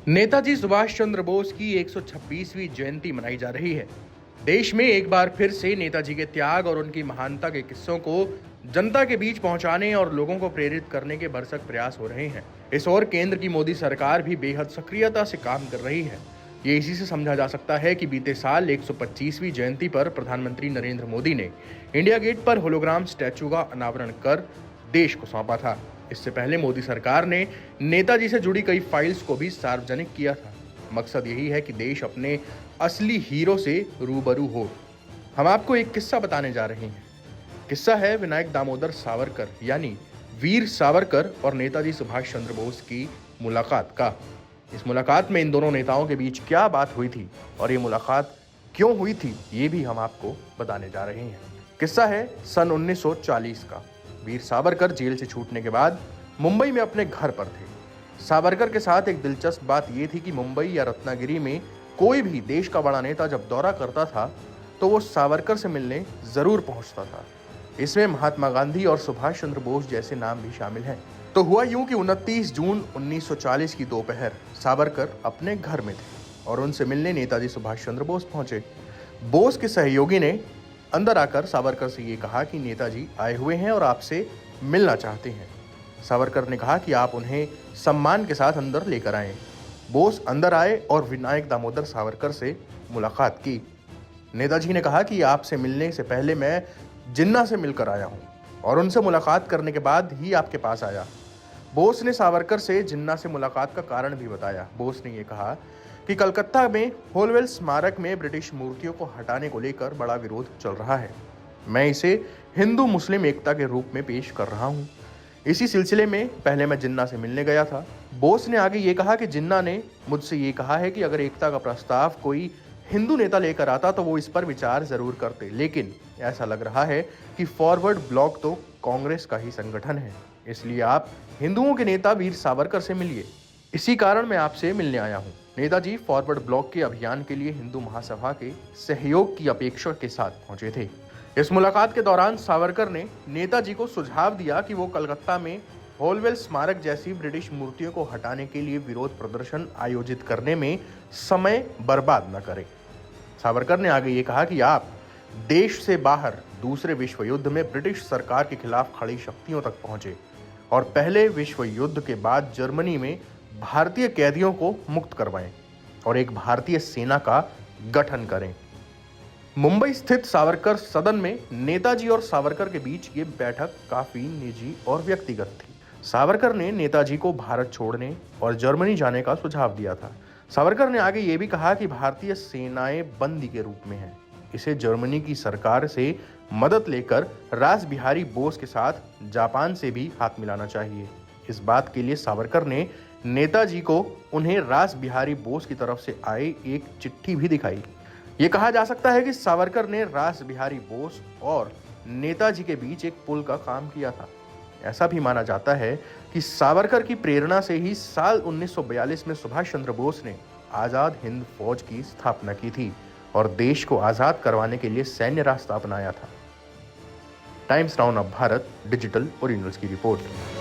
नेताजी सुभाष चंद्र बोस की 126वीं जयंती मनाई जा रही है। देश में एक बार फिर से नेताजी के त्याग और उनकी महानता के किस्सों को जनता के बीच पहुंचाने और लोगों को प्रेरित करने के भरसक प्रयास हो रहे हैं। इस ओर केंद्र की मोदी सरकार भी बेहद सक्रियता से काम कर रही है। ये इसी से समझा जा सकता है कि बीते साल 125वीं जयंती पर प्रधानमंत्री नरेंद्र मोदी ने इंडिया गेट पर होलोग्राम स्टैचू का अनावरण कर देश को सौंपा था। इससे पहले मोदी सरकार ने नेताजी से जुड़ी कई फाइल्स को भी सार्वजनिक किया था। मकसद यही है कि देश अपने असली हीरो से रूबरू हो। हम आपको एक किस्सा बताने जा रहे हैं। किस्सा है विनायक दामोदर सावरकर यानी वीर सावरकर और नेताजी सुभाष चंद्र बोस की मुलाकात का। इस मुलाकात में इन दोनों नेताओं के बीच क्या बात हुई थी और ये मुलाकात क्यों हुई थी, ये भी हम आपको बताने जा रहे हैं। किस्सा है सन 1940 का। वीर सावरकर जेल से छूटने के बाद मुंबई में अपने घर पर थे। सावरकर के साथ एक दिलचस्प बात यह थी कि मुंबई या रत्नागिरी में कोई भी देश का बड़ा नेता जब दौरा करता था तो वो सावरकर से मिलने जरूर पहुंचता था। इसमें महात्मा गांधी और सुभाष चंद्र बोस जैसे नाम भी शामिल हैं। तो हुआ यूं कि 29 जून 1940 की दोपहर सावरकर अपने घर में थे और उनसे मिलने नेताजी सुभाष चंद्र बोस पहुंचे। बोस के सहयोगी ने अंदर आकर सावरकर से ये कहा कि नेताजी आए हुए हैं और आपसे मिलना चाहते हैं। सावरकर ने कहा कि आप उन्हें सम्मान के साथ अंदर लेकर आएं। बोस अंदर आए और विनायक दामोदर सावरकर से मुलाकात की। नेताजी ने कहा कि आपसे मिलने से पहले मैं जिन्ना से मिलकर आया हूं और उनसे मुलाकात करने के बाद ही आपके पास आया। बोस ने सावरकर से जिन्ना से मुलाकात का कारण भी बताया। बोस ने यह कहा कि कलकत्ता में होलवेल स्मारक में ब्रिटिश मूर्तियों को हटाने को लेकर बड़ा विरोध चल रहा है। मैं इसे हिंदू मुस्लिम एकता के रूप में पेश कर रहा हूं। इसी सिलसिले में पहले मैं जिन्ना से मिलने गया था। बोस ने आगे ये कहा कि जिन्ना ने मुझसे ये कहा है कि अगर एकता का प्रस्ताव कोई हिंदू नेता लेकर आता तो वो इस पर विचार जरूर करते, लेकिन ऐसा लग रहा है कि फॉरवर्ड ब्लॉक तो कांग्रेस का ही संगठन है, इसलिए आप हिंदुओं के नेता वीर सावरकर से मिलिए। इसी कारण मैं आपसे मिलने आया हूँ। नेताजी फॉरवर्ड ब्लॉक के अभियान के लिए हिंदू महासभा के सहयोग की अपेक्षा के साथ पहुंचे थे। इस मुलाकात के दौरान सावरकर ने नेताजी को सुझाव दिया कि वो कलकत्ता में होलवेल स्मारक जैसी ब्रिटिश मूर्तियों को हटाने के लिए विरोध प्रदर्शन आयोजित करने में समय बर्बाद न करें। सावरकर ने आगे ये कहा कि आप देश से बाहर दूसरे विश्व युद्ध में ब्रिटिश सरकार के खिलाफ खड़ी शक्तियों तक पहुंचे और पहले विश्व युद्ध के बाद जर्मनी में भारतीय कैदियों को मुक्त करवाएं और एक भारतीय सेना का गठन करें। मुंबई स्थित सावरकर सदन में नेताजी और सावरकर के बीच ये बैठक काफी निजी और व्यक्तिगत थी। सावरकर ने नेताजी को भारत छोड़ने और जर्मनी जाने का सुझाव दिया था। सावरकर ने आगे ये भी कहा कि भारतीय सेनाएं बंदी के रूप में हैं। इसे जर्मनी की सरकार से मदद लेकर रास बिहारी बोस के साथ जापान से भी हाथ मिलाना चाहिए। इस बात के लिए सावरकर ने नेताजी को उन्हें रास बिहारी बोस की तरफ से आई एक चिट्ठी भी दिखाई। ये कहा जा सकता है कि सावरकर ने रास बिहारी बोस और नेताजी के बीच एक पुल का काम किया था। ऐसा भी माना जाता है कि सावरकर की प्रेरणा से ही साल 1942 में सुभाष चंद्र बोस ने आजाद हिंद फौज की स्थापना की थी और देश को आजाद करवाने के लिए सैन्य रास्ता अपनाया था। Times now of Bharat digital originals की रिपोर्ट।